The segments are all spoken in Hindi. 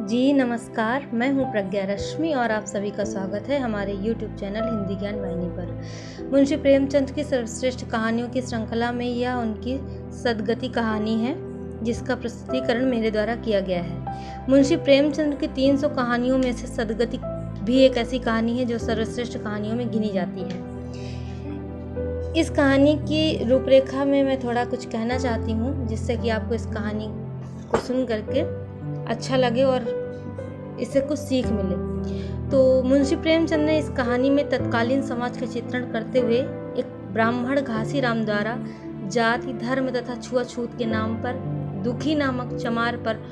जी नमस्कार, मैं हूँ प्रज्ञा रश्मि और आप सभी का स्वागत है हमारे YouTube चैनल हिंदी ज्ञान वाहिनी पर। मुंशी प्रेमचंद की सर्वश्रेष्ठ कहानियों की श्रृंखला में यह उनकी सदगति कहानी है, जिसका प्रस्तुतिकरण मेरे द्वारा किया गया है। मुंशी प्रेमचंद की 300 कहानियों में से सदगति भी एक ऐसी कहानी है जो सर्वश्रेष्ठ कहानियों में गिनी जाती है। इस कहानी की रूपरेखा में मैं थोड़ा कुछ कहना चाहती हूँ, जिससे कि आपको इस कहानी को सुन करके अच्छा लगे और इससे कुछ सीख मिले। तो मुंशी प्रेमचंद ने इस कहानी में तत्कालीन समाज का चित्रण करते हुए एक ब्राह्मण घासीराम द्वारा जाति, धर्म तथा छुआछूत के नाम पर दुखी नामक चमार पर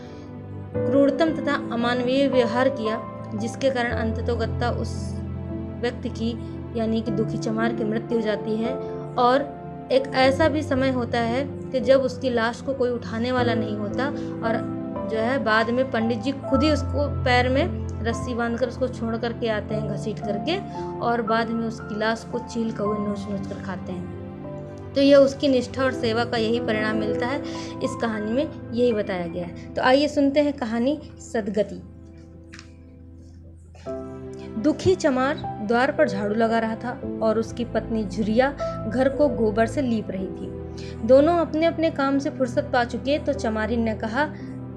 क्रूरतम तथा अमानवीय व्यवहार किया, जिसके कारण अंततोगत्ता उस व्यक्ति की यानी कि दुखी चमार की मृत्यु हो जाती है। और एक ऐसा भी समय होता है कि जब उसकी लाश को कोई उठाने वाला नहीं होता और जो है बाद में पंडित जी खुद ही उसको पैर में रस्सी बांधकर उसको छोड़ करके आते हैं घसीट करके, और बाद में उसकी लाश को चील कौवे नोच नोच कर खाते हैं। तो यह उसकी निष्ठा और सेवा का यही परिणाम मिलता है। इस कहानी में यही बताया गया है। तो आइए सुनते हैं कहानी सदगति। दुखी चमार द्वार पर झाड़ू लगा रहा था और उसकी पत्नी झुरिया घर को गोबर से लीप रही थी। दोनों अपने अपने काम से फुर्सत पा चुके तो चमारी ने कहा,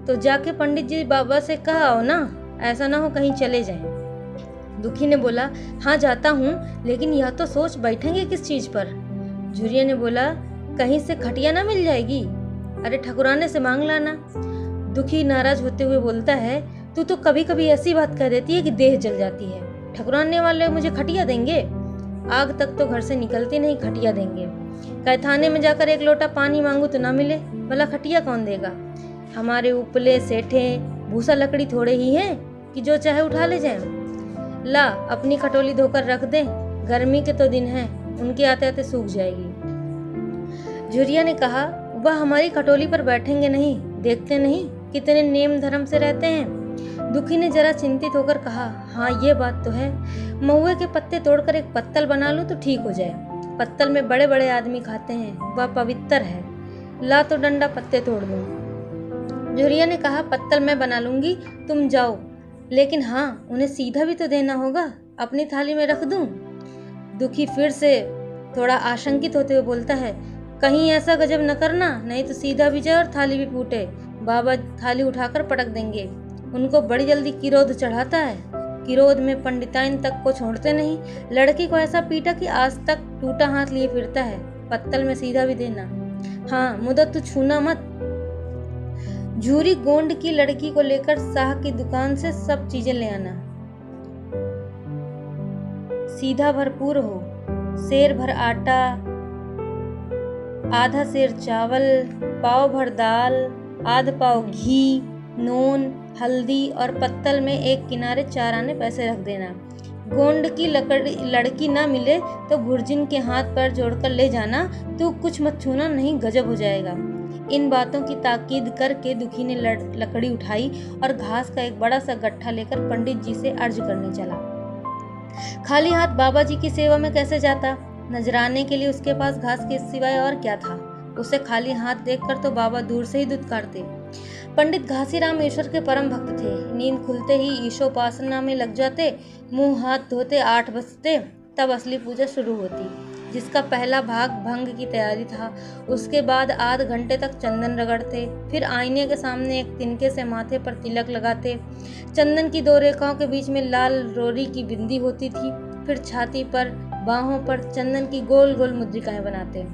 तो जाके पंडित जी बाबा से कहा आओ ना, ऐसा ना हो कहीं चले जाएं। दुखी ने बोला, हाँ जाता हूँ, लेकिन यह तो सोच बैठेंगे किस चीज पर। झुरिया ने बोला, कहीं से खटिया ना मिल जाएगी, अरे ठकुराने से मांग लाना। दुखी नाराज होते हुए बोलता है, तू तो कभी कभी ऐसी बात कह देती है कि देह जल जाती है। ठकुराने वाले मुझे खटिया देंगे? आग तक तो घर से निकलती नहीं, खटिया देंगे? कैथाने में जाकर एक लोटा पानी मांगू तो ना मिले, भला खटिया कौन देगा? हमारे उपले सेठे भूसा लकड़ी थोड़े ही हैं कि जो चाहे उठा ले जाएं। ला अपनी खटोली धोकर रख दे, गर्मी के तो दिन हैं, उनके आते आते सूख जाएगी। झुरिया ने कहा, वह हमारी खटोली पर बैठेंगे नहीं, देखते नहीं कितने नेम धर्म से रहते हैं। दुखी ने जरा चिंतित होकर कहा, हाँ ये बात तो है, महुए के पत्ते तोड़कर एक पत्तल बना लूं तो ठीक हो जाए। पत्तल में बड़े बड़े आदमी खाते हैं, वह पवित्र है। ला तो डंडा पत्ते तोड़ लूं। झुरिया ने कहा, पत्तल मैं बना लूंगी, तुम जाओ, लेकिन हाँ उन्हें सीधा भी तो देना होगा, अपनी थाली में रख दूं। दुखी फिर से थोड़ा आशंकित होते हुए बोलता है, कहीं ऐसा गजब न करना, नहीं तो सीधा भी जाए और थाली भी फूटे, बाबा थाली उठाकर पटक देंगे। उनको बड़ी जल्दी किरोध चढ़ाता है, किरोध में पंडिताइन तक को छोड़ते नहीं। लड़की को ऐसा पीटा कि आज तक टूटा हाथ लिए फिरता है। पत्तल में सीधा भी देना, हाँ मुदा तू छूना मत। झूरी गोंड की लड़की को लेकर शाह की दुकान से सब चीजें ले आना, सीधा भरपूर हो, सेर भर आटा, आधा सेर चावल, पाव भर दाल, आध पाव घी, नून, हल्दी और पत्तल में एक किनारे 4 आने पैसे रख देना। गोंड की लड़की ना मिले तो भुर्जिन के हाथ पैर जोड़कर ले जाना, तू कुछ मत छूना, नहीं गजब हो जाएगा। इन बातों की ताकीद करके दुखी ने लकड़ी उठाई और घास का एक बड़ा सा गट्ठा लेकर पंडित जी से अर्ज करने चला। खाली हाथ बाबा जी की सेवा में कैसे जाता? नजराने के लिए उसके पास घास के सिवाय और क्या था? उसे खाली हाथ देखकर तो बाबा दूर से ही दुत्कारते। पंडित घासीराम ईश्वर के परम भक्त थे। नींद खुलते ही ईशोपासना में लग जाते, मुंह हाथ धोते 8 बजते, तब असली पूजा शुरू होती, जिसका पहला भाग भंग की तैयारी था। उसके बाद आध घंटे तक चंदन रगड़ते, फिर आईने के सामने एक तिनके से माथे पर तिलक लगाते। चंदन की 2 रेखाओं के बीच में लाल रोरी की बिंदी होती थी। फिर छाती पर, बाहों पर चंदन की गोल गोल मुद्रिकाएं बनाते।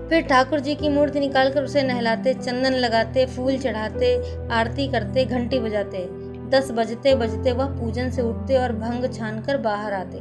फिर ठाकुर जी की मूर्ति निकालकर उसे नहलाते, चंदन लगाते, फूल चढ़ाते, आरती करते, घंटी बजाते। 10 बजते बजते वह पूजन से उठते और भंग छानकर बाहर आते।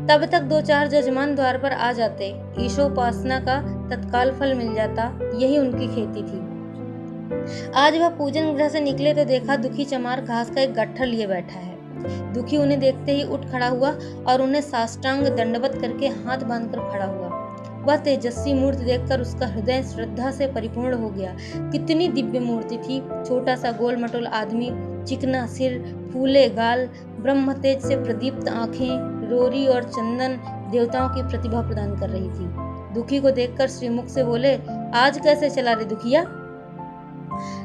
तब तक 2-4 जजमान द्वार पर आ जाते। ईशोपासना का तत्काल फल मिल जाता, यही उनकी खेती थी। आज वह पूजन गृह से निकले तो देखा दुखी चमार घास का एक गट्ठर लिए बैठा है। दुखी उन्हें देखते ही उठ खड़ा हुआ और उन्हें साष्टांग दंडवत करके हाथ बांधकर खड़ा हुआ। वह तेजस्वी मूर्ति देखकर उसका हृदय श्रद्धा से परिपूर्ण हो गया। कितनी दिव्य मूर्ति थी! छोटा सा गोल मटोल आदमी, चिकना सिर, फूले गाल, ब्रह्म तेज से प्रदीप्त आंखें, रोरी और चंदन देवताओं की प्रतिभा प्रदान कर रही थी। दुखी को देखकर श्रीमुख से बोले, आज कैसे चला रे दुखिया?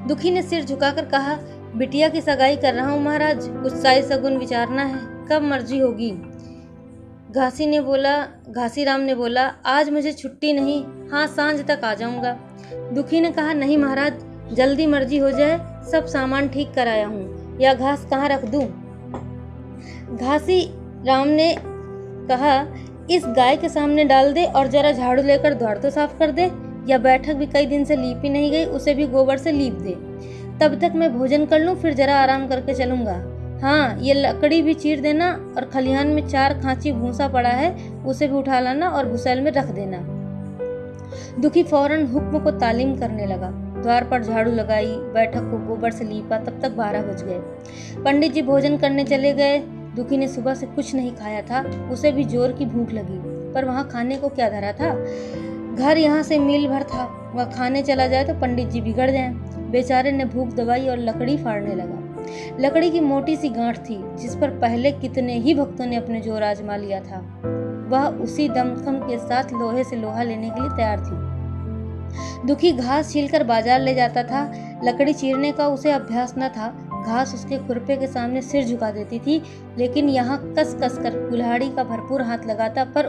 दुखी ने सिर झुकाकर कहा, बिटिया की सगाई कर रहा हूँ महाराज, कुछ साई सगुन विचारना है, कब मर्जी होगी। घासीराम ने बोला, आज मुझे छुट्टी नहीं, हाँ सांझ तक आ जाऊंगा। दुखी ने कहा, नहीं महाराज, जल्दी मर्जी हो जाए, सब सामान ठीक कराया हूँ, या घास कहाँ रख दूं। घासीराम ने कहा, इस गाय के सामने डाल दे और जरा झाड़ू लेकर द्वार तो साफ कर दे, या बैठक भी कई दिन से लीपी नहीं गई, उसे भी गोबर से लीप दे। तब तक मैं भोजन कर लूं, फिर जरा आराम करके चलूंगा। हाँ, ये लकड़ी भी चीर देना और खलिहान में 4 खांची भूसा पड़ा है, उसे भी उठा लाना और भूसेल में रख देना। दुखी फौरन हुक्म को तालीम करने लगा। द्वार पर झाड़ू लगाई, बैठक को गोबर से लीपा, तब तक 12 बज गए। पंडित जी भोजन करने चले गए। दुखी ने सुबह से कुछ नहीं खाया था, उसे भी जोर की भूख लगी, पर वहाँ खाने को क्या धरा था। घर यहाँ से मील भर था, वह खाने चला जाए तो पंडित जी बिगड़ जाएं। बेचारे ने भूख दबाई और लकड़ी फाड़ने लगा। लकड़ी की मोटी सी गांठ थी, जिस पर पहले कितने ही भक्तों ने अपने जोर आजमा लिया था। वह उसी दमखम के साथ लोहे से लोहा लेने के लिए तैयार थी। दुखी घास छीलकर बाजार ले जाता था। लकड़ी चीरने का उसे अभ्यास न था। घास उसके खुरपे के सामने सिर झुका देती थी, लेकिन यहाँ कस कस कर कुल्हाड़ी का भरपूर हाथ लगाता, पर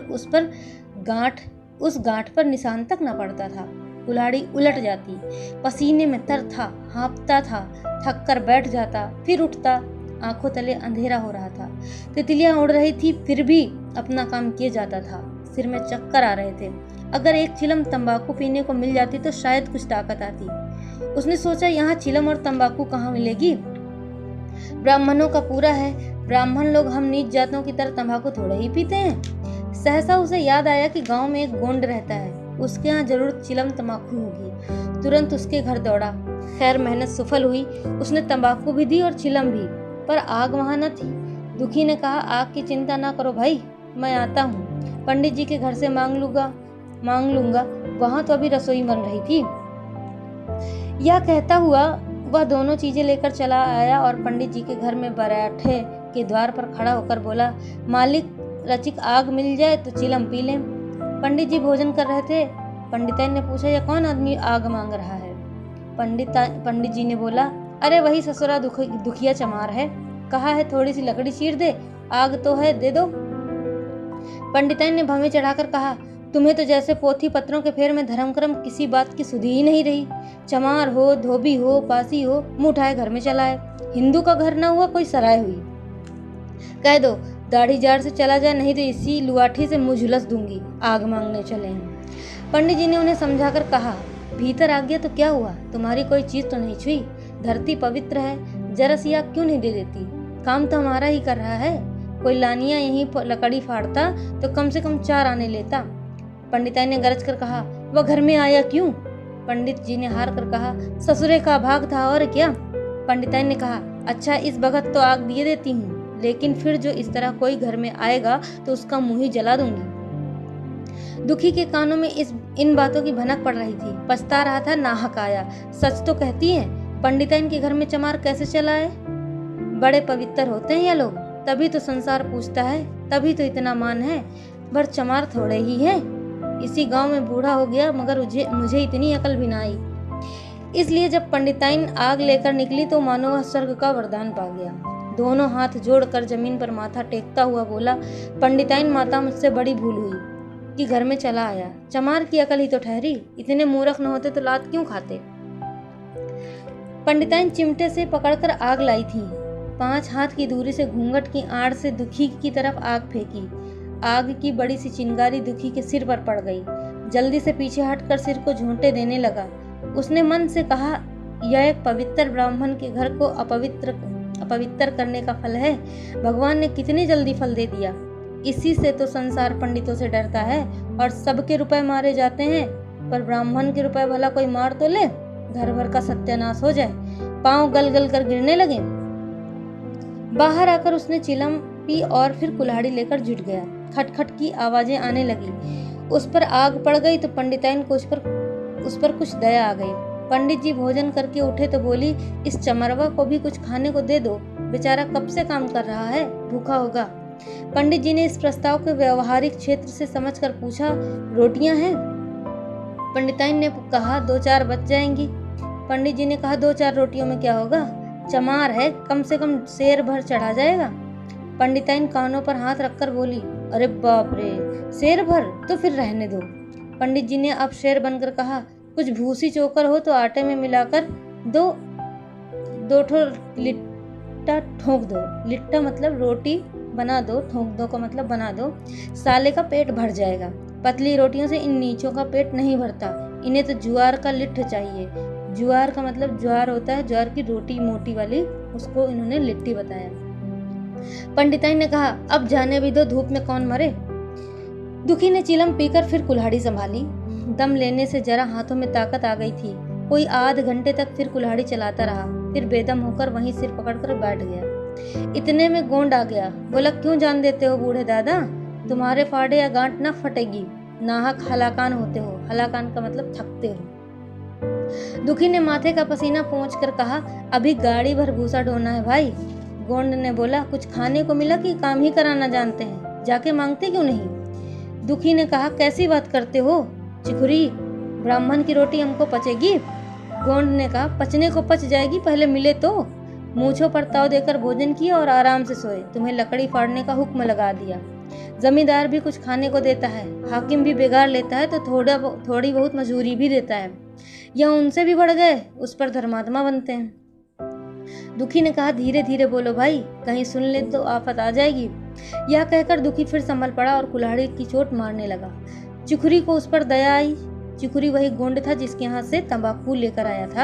उस गांठ पर निशान तक न पड़ता था। कुल्हाड़ी उलट जाती, पसीने में तर था, हाँफता था, थक कर बैठ जाता, फिर उठता। आंखों तले अंधेरा हो रहा था, तितलियां उड़ रही थी, फिर भी अपना काम किए जाता था। सिर में चक्कर आ रहे थे। अगर एक चिलम तंबाकू पीने को मिल जाती तो शायद कुछ ताकत आती। उसने सोचा, यहाँ चिलम और तंबाकू कहाँ मिलेगी। ब्राह्मणों का पूरा है, ब्राह्मण लोग हम नीच जातों की तरह तंबाकू थोड़े ही पीते हैं। सहसा उसे याद आया कि गांव में एक गोंड रहता है, उसके यहाँ जरूर चिलम तंबाकू होगी। तुरंत उसके घर दौड़ा। खैर मेहनत सफल हुई, उसने तंबाकू भी दी और चिलम भी, पर आग वहां न थी। दुखी ने कहा, आग की चिंता ना करो भाई, मैं आता हूँ, पंडित जी के घर से मांग लूंगा, वहां तो अभी रसोई बन रही थी। यह कहता हुआ वह दोनों चीजें लेकर चला आया और पंडित जी के घर में बराठे के द्वार पर खड़ा होकर बोला, मालिक, रचिक आग मिल जाए तो चिलम पी लें। पंडित जी भोजन कर रहे थे। पंडिताइन ने पूछा, यह कौन आदमी आग मांग रहा है। पंडित जी ने बोला, अरे वही ससुरा दुखिया चमार है, कहा है थोड़ी सी लकड़ी चीर दे, आग तो है, दे दो। पंडिताइन ने भवें चढ़ाकर कहा, तुम्हें तो जैसे पोथी पत्रों के फेर में धर्मक्रम किसी बात की सुधी ही नहीं रही। चमार हो, धोबी हो, पासी हो, मुंह उठाए घर में चला आए। हिंदू का घर ना हुआ कोई सराय हुई। कह दो दाढ़ी जाड़ से चला जाए, नहीं तो इसी लुआठी से मुंह झुलस दूंगी, आग मांगने चले हैं। पंडित जी ने उन्हें समझाकर कहा, भीतर आ गया तो क्या हुआ, तुम्हारी कोई चीज तो नहीं छुई, धरती पवित्र है, जरा सी आग क्यों नहीं दे देती, काम तो हमारा ही कर रहा है। कोई लानिया यहीं लकड़ी फाड़ता तो कम से कम 4 आने लेता। पंडिताई ने गरज कर कहा, वह घर में आया क्यों। पंडित जी ने हार कर कहा, ससुरे का भाग था और क्या। पंडिताई ने कहा, अच्छा इस बखत तो आग दिए देती हूँ, लेकिन फिर जो इस तरह कोई घर में आएगा तो उसका मुंह ही जला दूंगी। दुखी के कानों में इन बातों की भनक पड़ रही थी। पछता रहा था, नाहक आया। सच तो कहती है, पंडिताइन के घर में चमार कैसे चला है। बड़े पवित्र होते हैं ये लोग, तभी तो संसार पूछता है, तभी तो इतना मान है। पर चमार थोड़े ही हैं। इसी गांव में बूढ़ा हो गया, मगर मुझे इतनी अकल भी ना आई। इसलिए जब पंडिताइन आग लेकर निकली तो मानो वह स्वर्ग का वरदान पा गया। दोनों हाथ जोड़कर जमीन पर माथा टेकता हुआ बोला, पंडिताइन माता, मुझसे बड़ी भूल हुई कि घर में चला आया। चमार की अकल ही तो ठहरी, इतने मूर्ख न होते तो लात क्यों खाते। पंडिताइन चिमटे से पकड़कर आग लाई थी। 5 हाथ की दूरी से घूंघट की आड़ से दुखी की तरफ आग फेंकी। आग की बड़ी सी चिंगारी दुखी के सिर पर पड़ गई। जल्दी से पीछे हटकर सिर को झोंटे देने लगा। उसने मन से कहा, यह एक पवित्र ब्राह्मण के घर को अपवित्र करने का फल है। भगवान ने कितनी जल्दी फल दे दिया। इसी से तो संसार पंडितों से डरता है और सबके रुपए मारे जाते हैं, पर ब्राह्मण के रुपए भला कोई मार तो ले, घर भर का सत्यानाश हो जाए, पांव गल गल कर गिरने लगे। बाहर आकर उसने चिलम पी और फिर कुल्हाड़ी लेकर जुट गया। खटखट की आवाजें आने लगी। उस पर आग पड़ गई तो पंडिताइन को उस पर कुछ दया आ गई। पंडित जी भोजन करके उठे तो बोली, इस चमरवा को भी कुछ खाने को दे दो, बेचारा कब से काम कर रहा है, भूखा होगा। पंडित जी ने इस प्रस्ताव को व्यवहारिक क्षेत्र से समझकर पूछा, रोटियां हैं। पंडिताइन ने कहा, 2-4 बच जाएंगी। पंडित जी ने कहा, 2-4 रोटियों में क्या होगा, चमार है, कम से कम शेर भर चढ़ा जाएगा। पंडिताइन कानों पर हाथ रखकर बोली, अरे बाप रे, शेर भर? तो फिर रहने दो। पंडित जी ने अब शेर बनकर कहा, कुछ भूसी चोकर हो तो आटे में मिलाकर दो ठो लिट्टा ठोक दो। लिट्टा मतलब रोटी बना दो, ठोक दो का मतलब बना दो। साले का पेट भर जाएगा। पतली रोटियों से इन नीचों का पेट नहीं भरता, इन्हें तो ज्वार का लिट्ठ चाहिए। ज्वार का मतलब ज्वार होता है, ज्वार की रोटी मोटी वाली, उसको इन्होंने लिट्टी बताया। पंडिताइन ने कहा, अब जाने भी दो, धूप में कौन मरे। दुखी ने चिलम पीकर फिर कुल्हाड़ी संभाली। दम लेने से जरा हाथों में ताकत आ गई थी। कोई आध घंटे तक फिर कुल्हाड़ी चलाता रहा, फिर बेदम होकर वहीं सिर पकड़कर बैठ गया। इतने में गोंड आ गया। बोला, क्यों जान देते हो बूढ़े दादा, तुम्हारे फाड़े या गांठ न फटेगी, नाहक हलाकान होते हो। हलाकान का मतलब थकते हो। दुखी ने माथे का पसीना पोंछकर कहा, अभी गाड़ी भर भूसा ढोना है भाई। गोंड ने बोला, कुछ खाने को मिला कि काम ही कराना जानते हैं, जाके मांगते क्यों नहीं। दुखी ने कहा, कैसी बात करते हो चिखुरी, ब्राह्मण की रोटी हमको पचेगी। गोंड ने कहा, पचने को पच जाएगी, पहले मिले तो। मूंछों पर ताव देकर भोजन किया और आराम से सोए। तुम्हें लकड़ी फाड़ने का हुक्म लगा दिया। जमींदार भी कुछ खाने को देता है, हाकिम भी बिगाड़ लेता है तो थोड़ी बहुत मजूरी भी देता है। यह उनसे भी बढ़ गए, उस पर धर्मात्मा बनते हैं। दुखी ने कहा, धीरे धीरे बोलो भाई, कहीं सुन ले तो आफत आ जाएगी। यह कहकर दुखी फिर संभल पड़ा और कुल्हाड़ी की चोट मारने लगा। चिखुरी को उस पर दया आई। चिखुरी वही गोंड था जिसके हाथ से तंबाकू लेकर आया था।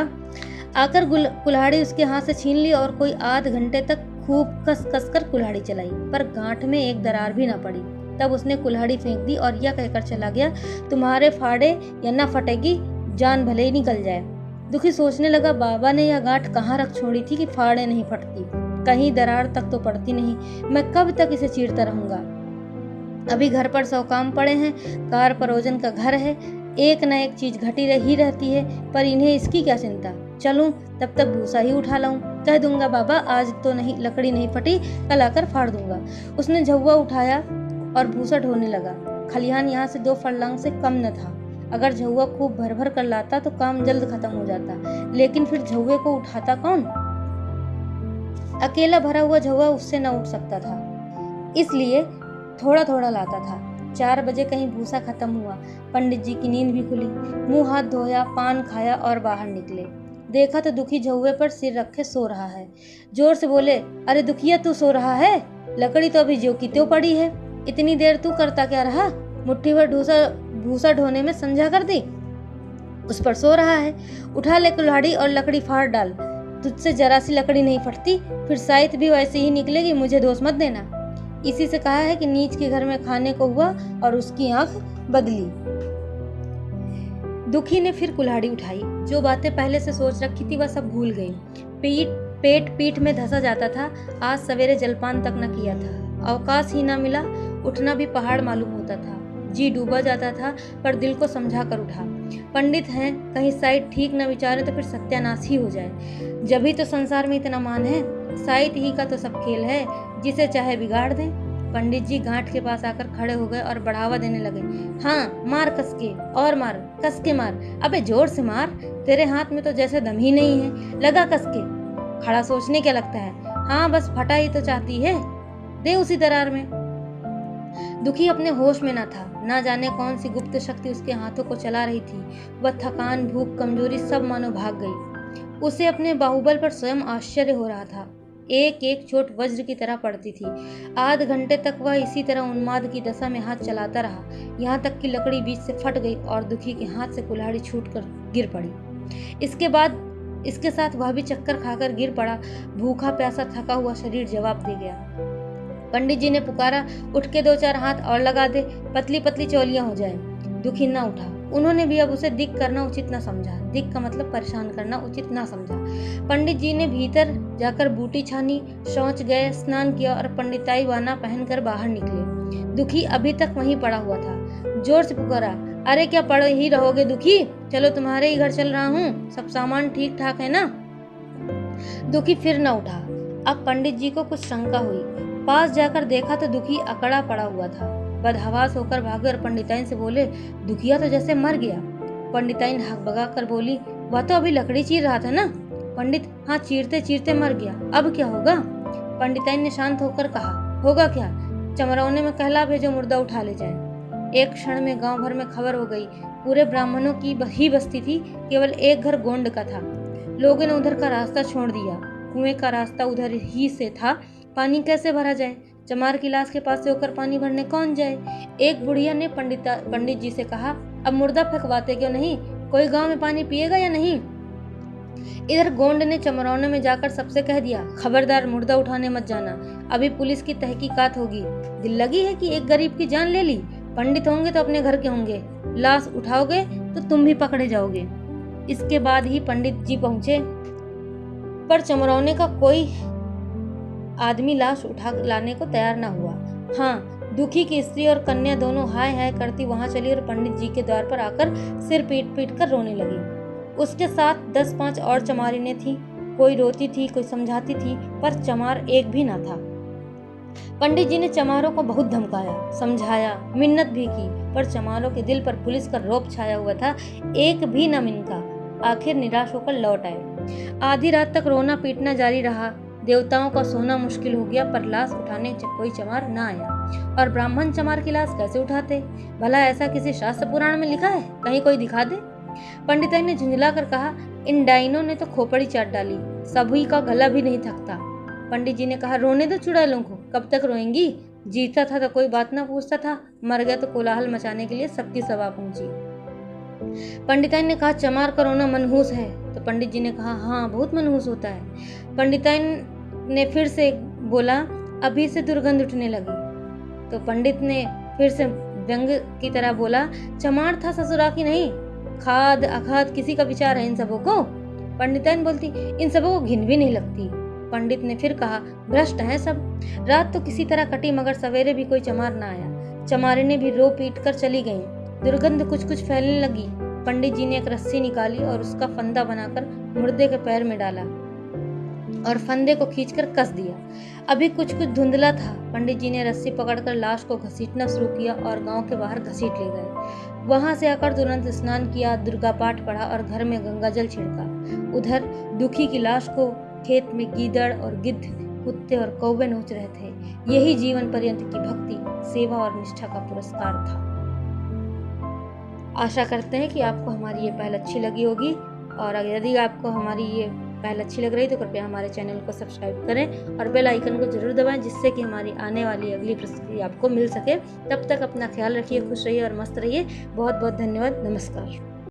आकर कुल्हाड़ी उसके हाथ से छीन ली और कोई आध घंटे तक खूब कस कस कर कुल्हाड़ी चलाई, पर गांठ में एक दरार भी न पड़ी। तब उसने कुल्हाड़ी फेंक दी और यह कहकर चला गया, तुम्हारे फाड़े या न फटेगी, जान भले ही निकल जाए। दुखी सोचने लगा, बाबा ने यह गांठ कहाँ रख छोड़ी थी कि फाड़े नहीं फटती, कहीं दरार तक तो पड़ती नहीं। मैं कब तक इसे चीरता रहूंगा। अभी घर पर 100 काम पड़े हैं, कार परोजन का घर है, एक न एक चीज घटी रही रहती है, पर इन्हें इसकी क्या चिंता। चलूं, तब तक भूसा ही उठा लाऊं। कह दूंगा, बाबा आज तो नहीं, लकड़ी नहीं फटी, कल आकर फाड़ दूंगा। उसने झौवा उठाया और भूसा ढोने लगा। खलिहान यहाँ से 2 फरलांग से कम न था। अगर झौवा खूब भर भर कर लाता तो काम जल्द खत्म हो जाता, लेकिन फिर झौवे को उठाता कौन। अकेला भरा हुआ झौवा उससे न उठ सकता था, इसलिए थोड़ा थोड़ा लाता था। 4 बजे कहीं भूसा खत्म हुआ। पंडित जी की नींद भी खुली। मुंह हाथ धोया, पान खाया और बाहर निकले। देखा तो दुखी झौवे पर सिर रखे सो रहा है। जोर से बोले, अरे दुखिया, तू सो रहा है? लकड़ी तो अभी ज्यों की त्यों पड़ी है। इतनी देर तू करता क्या रहा? मुट्ठी भर भूसा ढोने में संझा कर दी, उस पर सो रहा है। उठा ले कुल्हाड़ी और लकड़ी फाड़ डाल। तुझसे जरा सी लकड़ी नहीं फटती, फिर साइत भी वैसे ही निकलेगी, मुझे दोष मत देना। इसी से कहा है कि नीच के घर में खाने को हुआ और उसकी आंख बदली। दुखी ने फिर कुल्हाड़ी उठाई। जो बातें पहले से सोच रखी थी वह सब भूल गई। पेट पीठ में धंसा जाता था। आज सवेरे जलपान तक न किया था। अवकाश ही न मिला। उठना भी पहाड़ मालूम होता था। जी डूबा जाता था, पर दिल को समझा कर उठा। पंडित हैं, कहीं साइट ठीक न विचारे तो फिर सत्यानाश ही हो जाए। जब ही तो संसार में इतना मान है। साइट ही का तो सब खेल है, जिसे चाहे बिगाड़ दें। पंडित जी गांठ के पास आकर खड़े हो गए और बढ़ावा देने लगे। हाँ, मार कसके, और मार, कसके मार, अबे जोर से मार, तेरे हाथ में तो जैसे दम ही नहीं है, लगा कसके। खड़ा सोचने क्या लगता है? हाँ, बस फटा ही तो चाहती है, दे उसी दरार में। दुखी अपने होश में न था। ना जाने कौन सी गुप्त शक्ति उसके हाथों को चला रही थी। वह थकान, भूख, कमजोरी सब मानो भाग गई। उसे अपने बाहुबल पर स्वयं आश्चर्य हो रहा था। एक एक चोट वज्र की तरह पड़ती थी। आध घंटे तक वह इसी तरह उन्माद की दशा में हाथ चलाता रहा, यहाँ तक कि लकड़ी बीच से फट गई और दुखी के हाथ से कुल्हाड़ी छूटकर गिर पड़ी। इसके साथ वह भी चक्कर खाकर गिर पड़ा। भूखा प्यासा थका हुआ शरीर जवाब दे गया। पंडित जी ने पुकारा, उठ के 2-4 हाथ और लगा दे, पतली पतली चौलियां हो जाए। दुखी न उठा। उन्होंने भी अब उसे दिक करना उचित न समझा। दिक का मतलब परेशान करना उचित न समझा। पंडित जी ने भीतर जाकर बूटी छानी, शौच गए, स्नान किया और पंडिताई वाना पहनकर बाहर निकले। दुखी अभी तक वहीं पड़ा हुआ था। जोर से पुकारा, अरे क्या पड़े ही रहोगे दुखी? चलो तुम्हारे ही घर चल रहा हूँ, सब सामान ठीक ठाक है ना? दुखी फिर न उठा। अब पंडित जी को कुछ शंका हुई। पास जाकर देखा तो दुखी अकड़ा पड़ा हुआ था। बदहवास होकर भागे और पंडिताइन से बोले, दुखिया तो जैसे मर गया। पंडिताइन हक भगा कर बोली, वह तो अभी लकड़ी चीर रहा था ना। पंडित, हाँ, चीरते चीरते मर गया, अब क्या होगा? पंडिताइन ने शांत होकर कहा, होगा क्या? चमरौने में कहला भेजो, मुर्दा उठा ले जाए। एक क्षण में गांव भर में खबर हो गई। पूरे ब्राह्मणों की ही बस्ती थी, केवल एक घर गोंड का था। लोगों ने उधर का रास्ता छोड़ दिया। कुएं का रास्ता उधर ही से था, पानी कैसे भरा जाए? चमार की लाश के पास से होकर पानी भरने कौन जाए? एक बुढ़िया ने पंडित जी से कहा, अब मुर्दा फेंकवाते क्यों नहीं? कोई गांव में पानी पिएगा या नहीं? इधर गोंड ने चमरौने में जाकर सबसे कह दिया, खबरदार, मुर्दा उठाने मत जाना, अभी पुलिस की तहकीकात होगी। दिल लगी है कि एक गरीब की जान ले ली। पंडित होंगे तो अपने घर के होंगे, लाश उठाओगे तो तुम भी पकड़े जाओगे। इसके बाद ही पंडित जी पहुंचे, पर चमरौने का कोई आदमी लाश उठा लाने को तैयार न हुआ। हाँ, दुखी की स्त्री और कन्या दोनों हाय हाय करती वहां चली और पंडित जी के द्वार पर आकर सिर पीट पीट कर रोने लगी। उसके साथ 10-5 और चमारिनें थी। कोई रोती थी, कोई समझाती थी, पर चमार एक भी न था। पंडित जी ने चमारों को बहुत धमकाया, समझाया, मिन्नत भी की, पर चमारों के दिल पर पुलिस का रौब छाया हुआ था, एक भी न मिनका। आखिर निराश होकर लौट आए। आधी रात तक रोना पीटना जारी रहा। देवताओं का सोना मुश्किल हो गया, पर लाश उठाने कोई चमार न आया। और ब्राह्मण चमार की लाश कैसे उठाते? भला ऐसा किसी शास्त्र पुराण में लिखा है? कहीं कोई दिखा दे। पंडिताइन ने झुंझला कर कहा, इन डाइनों ने तो खोपड़ी चाट डाली, सभी का गला भी नहीं थकता। पंडित जी ने कहा, रोने दो चुड़ैलों को, कब तक रोएंगी? जीता था तो कोई बात ना पूछता था, मर गया तो कोलाहल मचाने के लिए सबकी सभा पहुंची। पंडिताइन ने कहा, चमार का रोना मनहूस है? तो पंडित जी ने कहा, हाँ, बहुत मनहूस होता है। पंडिताइन ने फिर से बोला, अभी से दुर्गंध उठने लगी। तो पंडित ने फिर से व्यंग की तरह बोला, चमार था ससुरा की नहीं, खाद अखाद किसी का विचार है इन सबों को? पंडिताइन बोलती, इन सबों को घिन भी नहीं लगती। पंडित ने फिर कहा, भ्रष्ट हैं सब। रात तो किसी तरह कटी, मगर सवेरे भी कोई चमार ना आया। चमारिनें भी रो पीट कर चली गईं। दुर्गंध कुछ कुछ फैलने लगी। पंडित जी ने एक रस्सी निकाली और उसका फंदा बनाकर मुर्दे के पैर में डाला और फंदे को खींचकर कस दिया। अभी कुछ कुछ धुंधला था। पंडित जी ने रस्सी पकड़कर लाश को घसीटना शुरू किया और गांव के बाहर घसीट ले गए। वहां से आकर तुरंत स्नान किया, दुर्गा पाठ पढ़ा और घर में गंगा जल छिड़का। उधर दुखी की लाश को खेत में गीदड़ और गिद्ध, कुत्ते और कौवे नोच रहे थे। यही जीवन पर्यंत की भक्ति, सेवा और निष्ठा का पुरस्कार था। आशा करते हैं कि आपको हमारी ये पहल अच्छी लगी होगी, और यदि आपको हमारी ये पहल अच्छी लग रही तो कृपया हमारे चैनल को सब्सक्राइब करें और बेल आइकन को जरूर दबाएं, जिससे कि हमारी आने वाली अगली प्रस्तुति आपको मिल सके। तब तक अपना ख्याल रखिए, खुश रहिए और मस्त रहिए। बहुत बहुत धन्यवाद। नमस्कार।